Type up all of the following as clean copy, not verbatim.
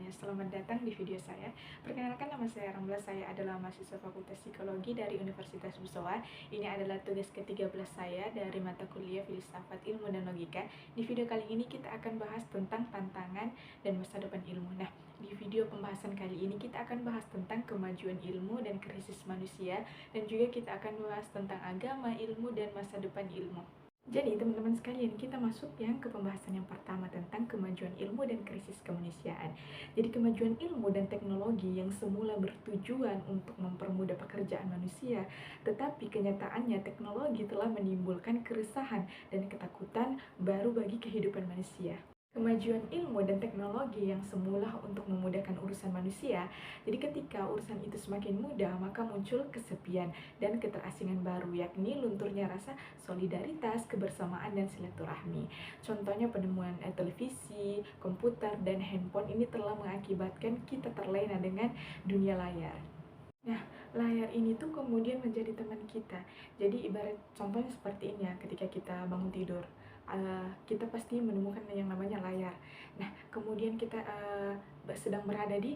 semuanya, selamat datang di video saya. Perkenalkan, nama saya Ramla, saya adalah mahasiswa Fakultas Psikologi dari Universitas Busowa. Ini adalah tugas ke-13 saya dari mata kuliah Filsafat Ilmu dan Logika. Di video kali ini kita akan bahas tentang tantangan dan masa depan ilmu. Nah, di video pembahasan kali ini kita akan bahas tentang kemajuan ilmu dan krisis manusia, dan juga kita akan bahas tentang agama, ilmu, dan masa depan ilmu. Jadi teman-teman sekalian, kita masuk yang ke pembahasan yang pertama tentang kemajuan ilmu dan krisis kemanusiaan. Jadi kemajuan ilmu dan teknologi yang semula bertujuan untuk mempermudah pekerjaan manusia, tetapi kenyataannya teknologi telah menimbulkan keresahan dan ketakutan baru bagi kehidupan manusia. Kemajuan ilmu dan teknologi yang semula untuk memudahkan urusan manusia, jadi ketika urusan itu semakin mudah, maka muncul kesepian dan keterasingan baru, yakni lunturnya rasa solidaritas, kebersamaan, dan silaturahmi. Contohnya penemuan televisi, komputer, dan handphone ini telah mengakibatkan kita terlena dengan dunia layar. Nah, layar ini tuh kemudian menjadi teman kita. Jadi ibarat contohnya seperti ini ya, ketika kita bangun tidur, kita pasti menemukan yang namanya layar. Nah, kemudian kita sedang berada di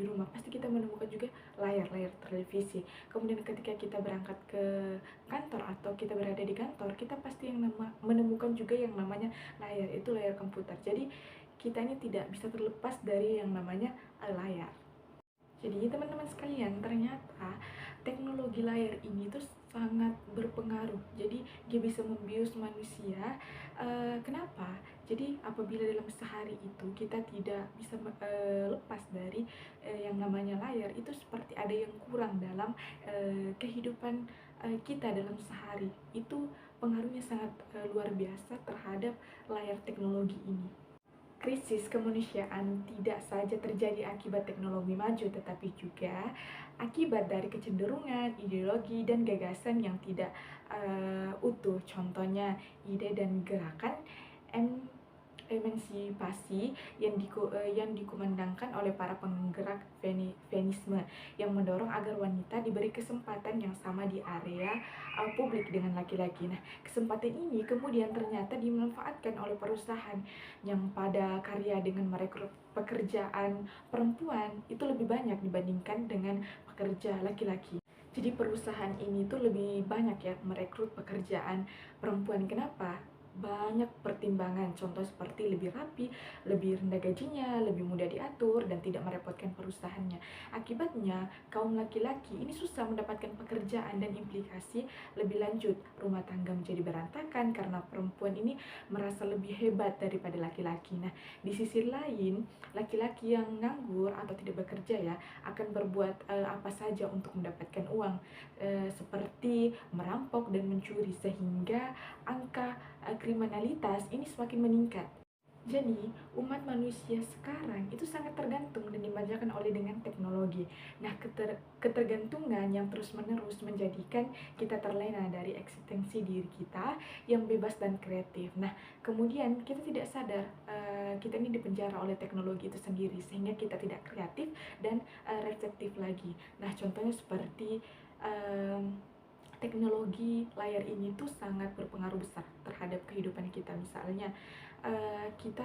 rumah, pasti kita menemukan juga layar televisi. Kemudian ketika kita berangkat ke kantor atau kita berada di kantor, kita pasti menemukan juga yang namanya layar, itu layar komputer. Jadi kita ini tidak bisa terlepas dari yang namanya layar. Jadi teman-teman sekalian, ternyata teknologi layar ini tuh sangat berpengaruh. Jadi dia bisa membius manusia. Kenapa? Jadi apabila dalam sehari itu kita tidak bisa lepas dari yang namanya layar, itu seperti ada yang kurang dalam kehidupan kita dalam sehari. Itu pengaruhnya sangat luar biasa terhadap layar teknologi ini. Krisis kemanusiaan tidak saja terjadi akibat teknologi maju, tetapi juga akibat dari kecenderungan, ideologi, dan gagasan yang tidak utuh. Contohnya, ide dan gerakan emansipasi yang dikumandangkan oleh para penggerak feminisme yang mendorong agar wanita diberi kesempatan yang sama di area publik dengan laki-laki. Nah, kesempatan ini kemudian ternyata dimanfaatkan oleh perusahaan yang pada karya dengan merekrut pekerjaan perempuan itu lebih banyak dibandingkan dengan pekerja laki-laki. Jadi perusahaan ini tuh lebih banyak ya merekrut pekerjaan perempuan. Kenapa? Banyak pertimbangan, contoh seperti lebih rapi, lebih rendah gajinya, lebih mudah diatur, dan tidak merepotkan perusahaannya. Akibatnya, kaum laki-laki ini susah mendapatkan pekerjaan, dan implikasi lebih lanjut, rumah tangga menjadi berantakan karena perempuan ini merasa lebih hebat daripada laki-laki. Nah, di sisi lain, laki-laki yang nganggur atau tidak bekerja ya akan berbuat apa saja untuk mendapatkan uang, seperti merampok dan mencuri, sehingga angka kriminalitas ini semakin meningkat. Jadi, umat manusia sekarang itu sangat tergantung dan dimanjakan oleh dengan teknologi. Nah, ketergantungan yang terus-menerus menjadikan kita terlena dari eksistensi diri kita yang bebas dan kreatif. Nah, kemudian kita tidak sadar kita ini dipenjara oleh teknologi itu sendiri, sehingga kita tidak kreatif dan reflektif lagi. Nah, contohnya seperti teknologi layar ini tuh sangat berpengaruh besar terhadap kehidupan kita. Misalnya kita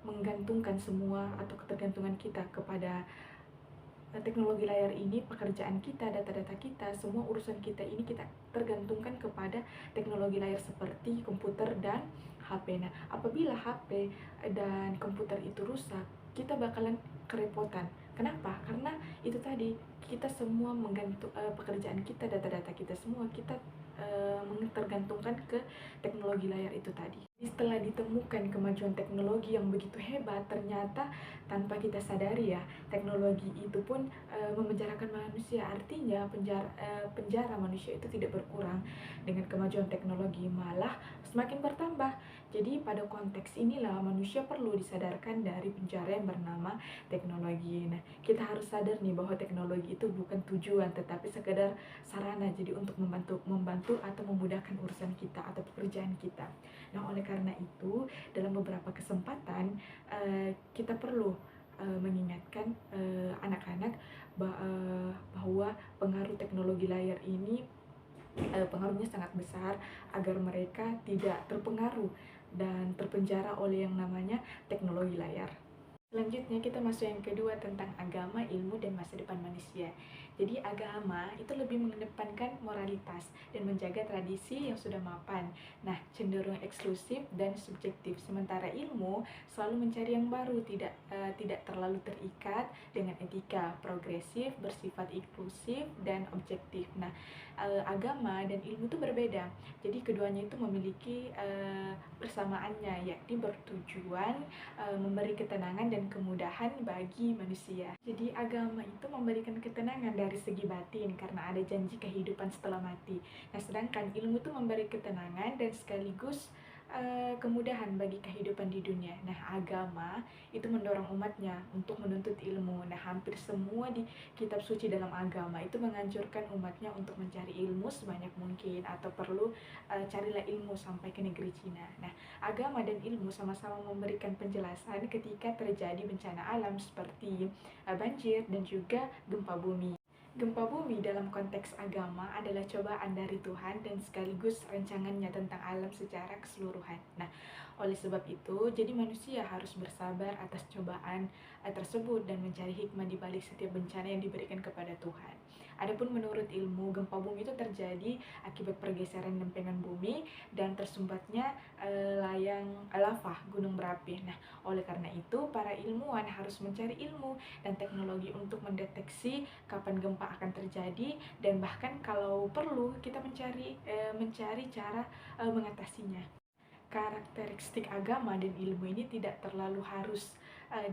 menggantungkan semua atau ketergantungan kita kepada teknologi layar ini, pekerjaan kita, data-data kita, semua urusan kita ini kita tergantungkan kepada teknologi layar seperti komputer dan HP. Nah, apabila HP dan komputer itu rusak, kita bakalan kerepotan. Kenapa? Karena itu tadi, kita semua pekerjaan kita, data-data kita semua kita tergantungkan ke teknologi layar itu tadi. Setelah ditemukan kemajuan teknologi yang begitu hebat, ternyata tanpa kita sadari ya, teknologi itu pun memenjarakan manusia. Artinya penjara manusia itu tidak berkurang dengan kemajuan teknologi, malah semakin bertambah. Jadi pada konteks inilah manusia perlu disadarkan dari penjara yang bernama teknologi. Nah, kita harus sadar nih bahwa teknologi itu bukan tujuan, tetapi sekedar sarana, jadi untuk membantu atau memudahkan urusan kita atau pekerjaan kita. Nah, oleh karena itu dalam beberapa kesempatan kita perlu mengingatkan anak-anak bahwa pengaruh teknologi layar ini pengaruhnya sangat besar agar mereka tidak terpengaruh dan terpenjara oleh yang namanya teknologi layar. Selanjutnya kita masuk yang kedua tentang agama, ilmu, dan masa depan manusia. Jadi agama itu lebih mengedepankan moralitas dan menjaga tradisi yang sudah mapan. Nah, cenderung eksklusif dan subjektif. Sementara ilmu selalu mencari yang baru, tidak terlalu terikat dengan etika, progresif, bersifat inklusif dan objektif. Nah, agama dan ilmu itu berbeda. Jadi keduanya itu memiliki persamaannya, yakni bertujuan memberi ketenangan dan kemudahan bagi manusia. Jadi agama itu memberikan ketenangan dari segi batin karena ada janji kehidupan setelah mati. Nah, sedangkan ilmu itu memberi ketenangan dan sekaligus kemudahan bagi kehidupan di dunia. Nah, agama itu mendorong umatnya untuk menuntut ilmu. Nah, hampir semua di kitab suci dalam agama itu menganjurkan umatnya untuk mencari ilmu sebanyak mungkin, atau perlu carilah ilmu sampai ke negeri Cina. Nah, agama dan ilmu sama-sama memberikan penjelasan ketika terjadi bencana alam seperti banjir dan juga gempa bumi. Gempa bumi dalam konteks agama adalah cobaan dari Tuhan dan sekaligus rancangannya tentang alam secara keseluruhan. Nah, oleh sebab itu, jadi manusia harus bersabar atas cobaan tersebut dan mencari hikmah di balik setiap bencana yang diberikan kepada Tuhan. Adapun menurut ilmu, gempa bumi itu terjadi akibat pergeseran lempengan bumi dan tersumbatnya layang lava gunung berapi. Nah, oleh karena itu, para ilmuwan harus mencari ilmu dan teknologi untuk mendeteksi kapan gempa akan terjadi, dan bahkan kalau perlu kita mencari cara mengatasinya. Karakteristik agama dan ilmu ini tidak terlalu harus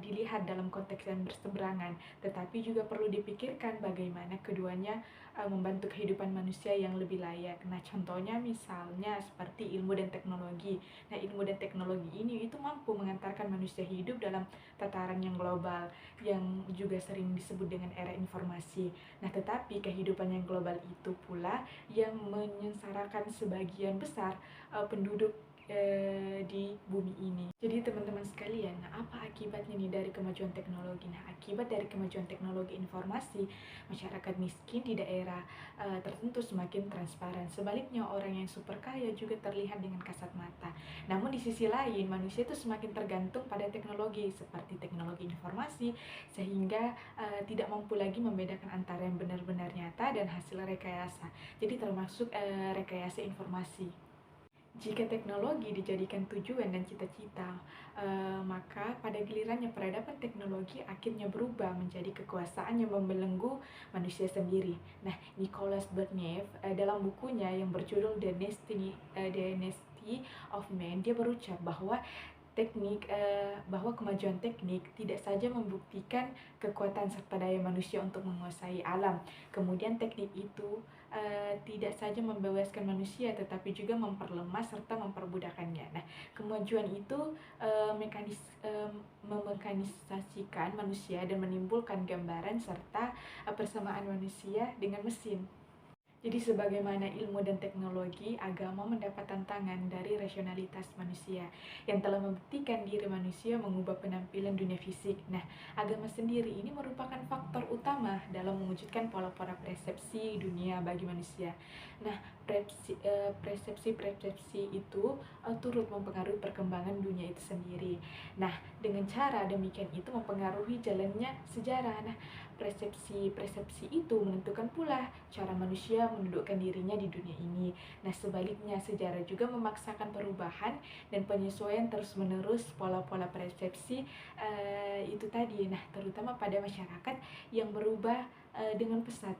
dilihat dalam konteks yang berseberangan, tetapi juga perlu dipikirkan bagaimana keduanya membantu kehidupan manusia yang lebih layak. Nah, contohnya misalnya seperti ilmu dan teknologi. Nah, ilmu dan teknologi ini itu mampu mengantarkan manusia hidup dalam tataran yang global, yang juga sering disebut dengan era informasi. Nah, tetapi kehidupan yang global itu pula yang menyengsarakan sebagian besar penduduk di bumi ini. Jadi teman-teman sekalian, nah apa akibatnya nih dari kemajuan teknologi? Nah, akibat dari kemajuan teknologi informasi, masyarakat miskin di daerah tertentu semakin transparan. Sebaliknya, orang yang super kaya juga terlihat dengan kasat mata. Namun di sisi lain, manusia itu semakin tergantung pada teknologi seperti teknologi informasi, sehingga tidak mampu lagi membedakan antara yang benar-benar nyata dan hasil rekayasa. Jadi termasuk rekayasa informasi. Jika teknologi dijadikan tujuan dan cita-cita, maka pada gilirannya peradaban teknologi akhirnya berubah menjadi kekuasaan yang membelenggu manusia sendiri. Nah, Nicholas Bernev dalam bukunya yang berjudul The Dynasty of Man, dia berucap bahwa bahwa kemajuan teknik tidak saja membuktikan kekuatan serta daya manusia untuk menguasai alam. Kemudian teknik itu tidak saja membebaskan manusia, tetapi juga memperlemah serta memperbudakkannya. Nah, kemajuan itu memekanisasikan manusia dan menimbulkan gambaran serta persamaan manusia dengan mesin. Jadi sebagaimana ilmu dan teknologi, agama mendapat tantangan dari rasionalitas manusia yang telah membuktikan diri manusia mengubah penampilan dunia fisik. Nah, agama sendiri ini merupakan faktor utama dalam mewujudkan pola-pola persepsi dunia bagi manusia. Nah, persepsi-persepsi itu turut mempengaruhi perkembangan dunia itu sendiri. Nah, dengan cara demikian itu mempengaruhi jalannya sejarah. Nah, persepsi itu menentukan pula cara manusia mendudukkan dirinya di dunia ini. Nah, sebaliknya sejarah juga memaksakan perubahan dan penyesuaian terus-menerus pola-pola persepsi itu tadi. Nah, terutama pada masyarakat yang berubah dengan pesat.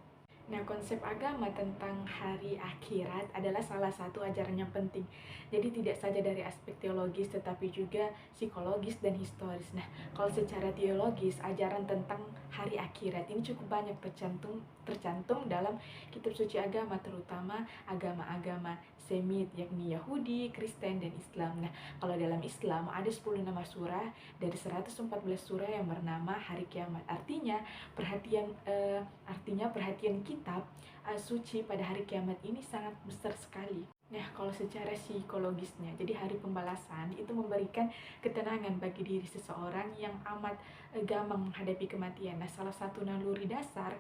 Nah, konsep agama tentang hari akhirat adalah salah satu ajaran yang penting. Jadi tidak saja dari aspek teologis tetapi juga psikologis dan historis. Nah, kalau secara teologis, ajaran tentang hari akhirat ini cukup banyak tercantum dalam kitab suci agama, terutama agama-agama Semit, yakni Yahudi, Kristen, dan Islam. Nah, kalau dalam Islam ada 10 nama surah dari 114 surah yang bernama hari kiamat. Artinya perhatian kitab suci pada hari kiamat ini sangat besar sekali. Nah, kalau secara psikologisnya, jadi hari pembalasan itu memberikan ketenangan bagi diri seseorang yang amat gampang menghadapi kematian. Nah, salah satu naluri dasar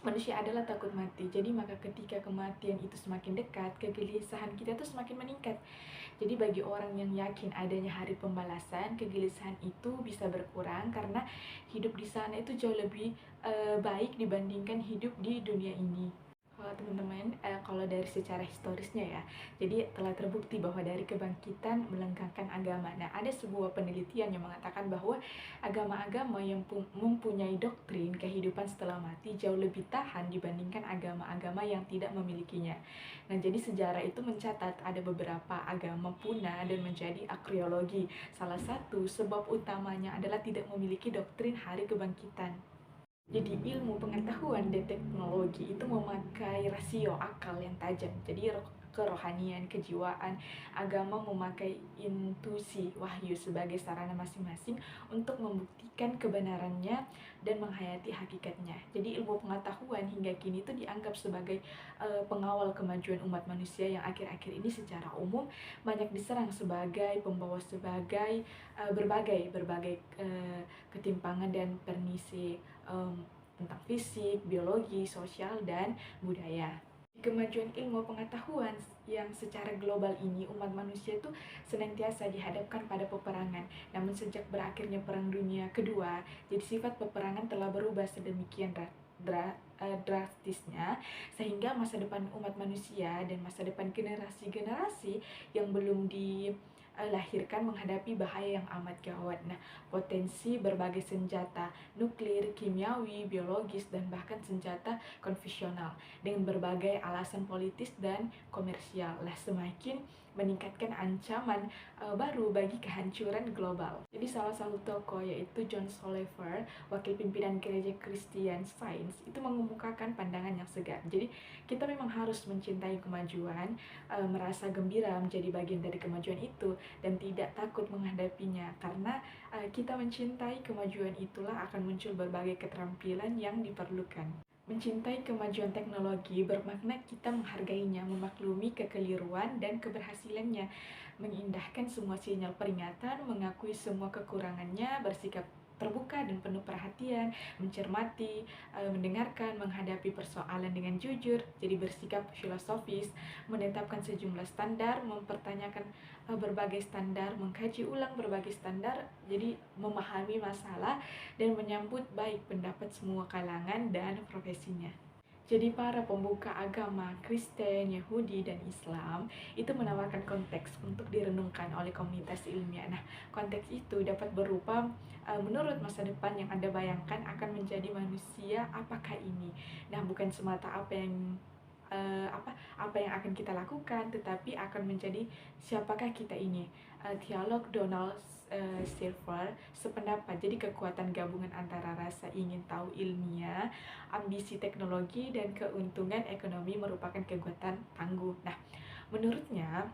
Manusia adalah takut mati, jadi maka ketika kematian itu semakin dekat, kegelisahan kita tuh semakin meningkat. Jadi bagi orang yang yakin adanya hari pembalasan, kegelisahan itu bisa berkurang karena hidup di sana itu jauh lebih baik dibandingkan hidup di dunia ini. Teman-teman, kalau dari secara historisnya ya, jadi telah terbukti bahwa dari kebangkitan melengkapkan agama. Nah, ada sebuah penelitian yang mengatakan bahwa agama-agama yang mempunyai doktrin kehidupan setelah mati jauh lebih tahan dibandingkan agama-agama yang tidak memilikinya. Nah, jadi sejarah itu mencatat ada beberapa agama punah dan menjadi akriologi. Salah satu sebab utamanya adalah tidak memiliki doktrin hari kebangkitan. Jadi ilmu pengetahuan dan teknologi itu memakai rasio akal yang tajam. Jadi kerohanian, kejiwaan, agama memakai intuisi wahyu sebagai sarana masing-masing untuk membuktikan kebenarannya dan menghayati hakikatnya. Jadi ilmu pengetahuan hingga kini itu dianggap sebagai pengawal kemajuan umat manusia yang akhir-akhir ini secara umum banyak diserang sebagai pembawa sebagai berbagai ketimpangan dan permisi tentang fisik, biologi, sosial, dan budaya. Kemajuan ilmu pengetahuan yang secara global ini, umat manusia itu senantiasa dihadapkan pada peperangan. Namun sejak berakhirnya Perang Dunia Kedua, jadi sifat peperangan telah berubah sedemikian drastisnya, sehingga masa depan umat manusia dan masa depan generasi-generasi yang belum dilahirkan menghadapi bahaya yang amat gawat. Nah, potensi berbagai senjata nuklir, kimiawi, biologis, dan bahkan senjata konvensional dengan berbagai alasan politis dan komersial semakin meningkatkan ancaman baru bagi kehancuran global. Jadi salah satu tokoh yaitu John Soliver, wakil pimpinan gereja Christian Science, itu mengemukakan pandangan yang segar. Jadi kita memang harus mencintai kemajuan, merasa gembira menjadi bagian dari kemajuan itu, dan tidak takut menghadapinya, karena kita mencintai kemajuan itulah akan muncul berbagai keterampilan yang diperlukan. Mencintai kemajuan teknologi bermakna kita menghargainya, memaklumi kekeliruan dan keberhasilannya, mengindahkan semua sinyal peringatan, mengakui semua kekurangannya, bersikap terbuka dan penuh perhatian, mencermati, mendengarkan, menghadapi persoalan dengan jujur, jadi bersikap filosofis, menetapkan sejumlah standar, mempertanyakan berbagai standar, mengkaji ulang berbagai standar, jadi memahami masalah dan menyambut baik pendapat semua kalangan dan profesinya. Jadi para pembuka agama Kristen, Yahudi, dan Islam itu menawarkan konteks untuk direnungkan oleh komunitas ilmiah. Nah, konteks itu dapat berupa menurut masa depan yang Anda bayangkan akan menjadi manusia apakah ini. Nah, bukan semata apa yang akan kita lakukan, tetapi akan menjadi siapakah kita ini. Teolog Donald Silver sependapat, jadi kekuatan gabungan antara rasa ingin tahu ilmiah, ambisi teknologi, dan keuntungan ekonomi merupakan kekuatan tangguh. Nah, menurutnya,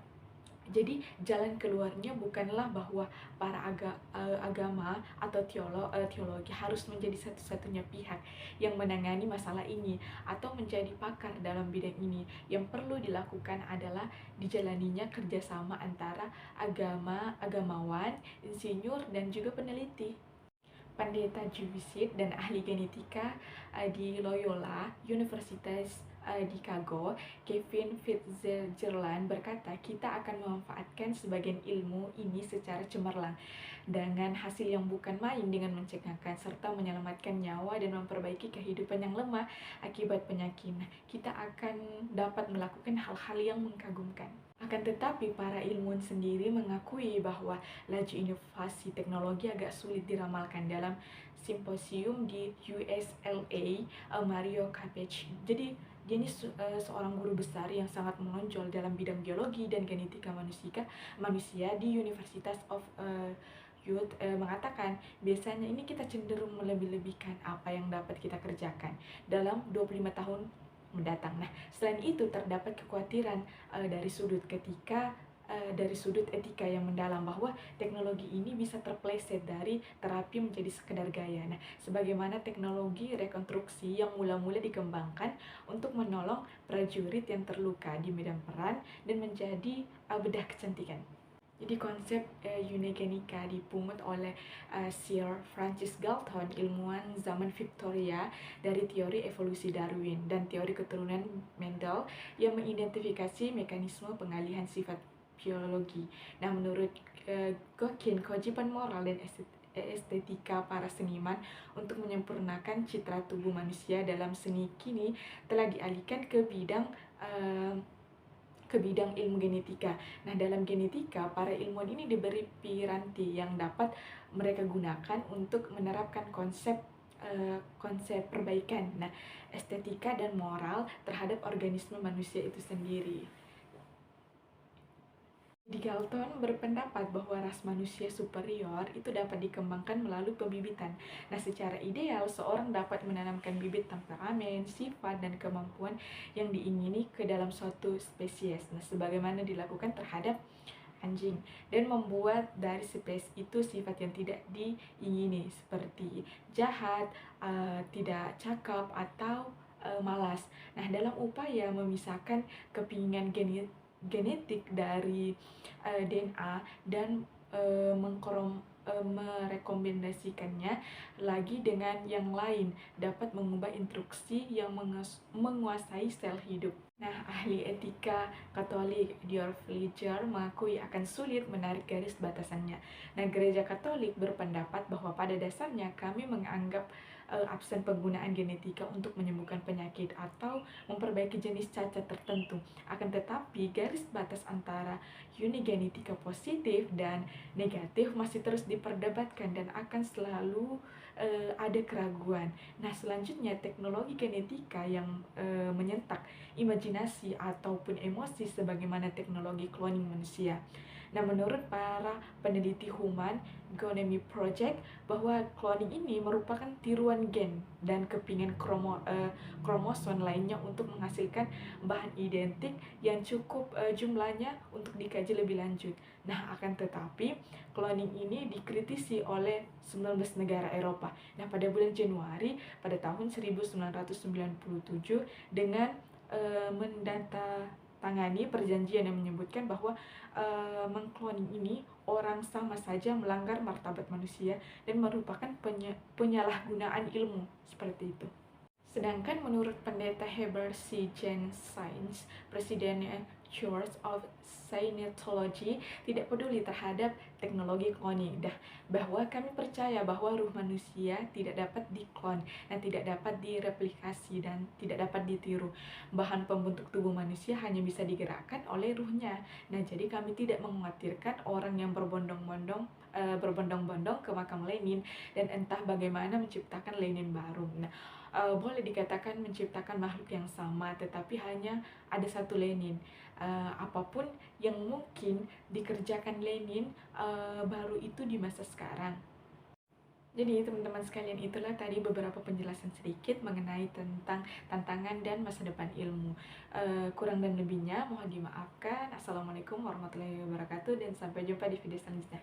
jadi jalan keluarnya bukanlah bahwa para agama atau teologi harus menjadi satu-satunya pihak yang menangani masalah ini atau menjadi pakar dalam bidang ini. Yang perlu dilakukan adalah dijalaninya kerjasama antara agamawan, insinyur, dan juga peneliti. Pendeta Jesuit dan ahli genetika di Loyola Universitas di Chicago, Kevin Fitzgerald berkata, kita akan memanfaatkan sebagian ilmu ini secara cemerlang dengan hasil yang bukan main, dengan mencegahkan serta menyelamatkan nyawa dan memperbaiki kehidupan yang lemah akibat penyakit. Kita akan dapat melakukan hal-hal yang mengagumkan. Akan tetapi para ilmuwan sendiri mengakui bahwa laju inovasi teknologi agak sulit diramalkan. Dalam simposium di USLA, Mario Capecchi, jadi dia ini seorang guru besar yang sangat menonjol dalam bidang biologi dan genetika manusia di Universitas of Youth, mengatakan biasanya ini kita cenderung melebih-lebihkan apa yang dapat kita kerjakan dalam 25 tahun mendatang. Nah, selain itu terdapat kekhawatiran dari sudut etika yang mendalam bahwa teknologi ini bisa terpleset dari terapi menjadi sekedar gaya. Nah, sebagaimana teknologi rekonstruksi yang mula-mula dikembangkan untuk menolong prajurit yang terluka di medan perang dan menjadi bedah kecantikan. Jadi konsep eugenika dipungut oleh Sir Francis Galton, ilmuwan zaman Victoria, dari teori evolusi Darwin dan teori keturunan Mendel yang mengidentifikasi mekanisme pengalihan sifat biologi. Nah, menurut Gokin, kewajiban moral dan estetika para seniman untuk menyempurnakan citra tubuh manusia dalam seni kini telah dialihkan ke bidang ilmu genetika. Nah, dalam genetika, para ilmuwan ini diberi piranti yang dapat mereka gunakan untuk menerapkan konsep perbaikan, nah, estetika dan moral terhadap organisme manusia itu sendiri. Di Galton berpendapat bahwa ras manusia superior itu dapat dikembangkan melalui pembibitan. Nah, secara ideal, seorang dapat menanamkan bibit temperamen, sifat, dan kemampuan yang diingini ke dalam suatu spesies. Nah, sebagaimana dilakukan terhadap anjing, dan membuat dari spesies itu sifat yang tidak diingini, seperti jahat, tidak cakap, atau malas. Nah, dalam upaya memisahkan kepingan genetik dari DNA dan merekomendasikannya lagi dengan yang lain dapat mengubah instruksi yang menguasai sel hidup. Nah, ahli etika Katolik Georg Fliger mengakui akan sulit menarik garis batasannya. Nah, Gereja Katolik berpendapat bahwa pada dasarnya kami menganggap absen penggunaan genetika untuk menyembuhkan penyakit atau memperbaiki jenis cacat tertentu. Akan tetapi, garis batas antara unigenetika positif dan negatif masih terus diperdebatkan dan akan selalu ada keraguan. Nah, selanjutnya teknologi genetika yang menyentak imajinasi ataupun emosi sebagaimana teknologi cloning manusia. Nah, menurut para peneliti Human Genome Project, bahwa cloning ini merupakan tiruan gen dan kepingan kromosom lainnya untuk menghasilkan bahan identik yang cukup jumlahnya untuk dikaji lebih lanjut. Nah, akan tetapi cloning ini dikritisi oleh 19 negara Eropa. Nah, pada bulan Januari pada tahun 1997 dengan mendatangani perjanjian yang menyebutkan bahwa mengkloning ini orang sama saja melanggar martabat manusia dan merupakan penyalahgunaan ilmu, seperti itu. Sedangkan menurut pendeta Heber C. Jensen, Presiden Church of Scientology, tidak peduli terhadap teknologi cloning, bahwa kami percaya bahwa ruh manusia tidak dapat diklon dan tidak dapat direplikasi dan tidak dapat ditiru. Bahan pembentuk tubuh manusia hanya bisa digerakkan oleh ruhnya. Nah, jadi kami tidak mengkhawatirkan orang yang berbondong-bondong ke makam Lenin dan entah bagaimana menciptakan Lenin baru. Nah, boleh dikatakan menciptakan makhluk yang sama, tetapi hanya ada satu Lenin. Apapun yang mungkin dikerjakan Lenin baru itu di masa sekarang. Jadi teman-teman sekalian, itulah tadi beberapa penjelasan sedikit mengenai tentang tantangan dan masa depan ilmu. Kurang dan lebihnya mohon dimaafkan. Assalamualaikum warahmatullahi wabarakatuh dan sampai jumpa di video selanjutnya.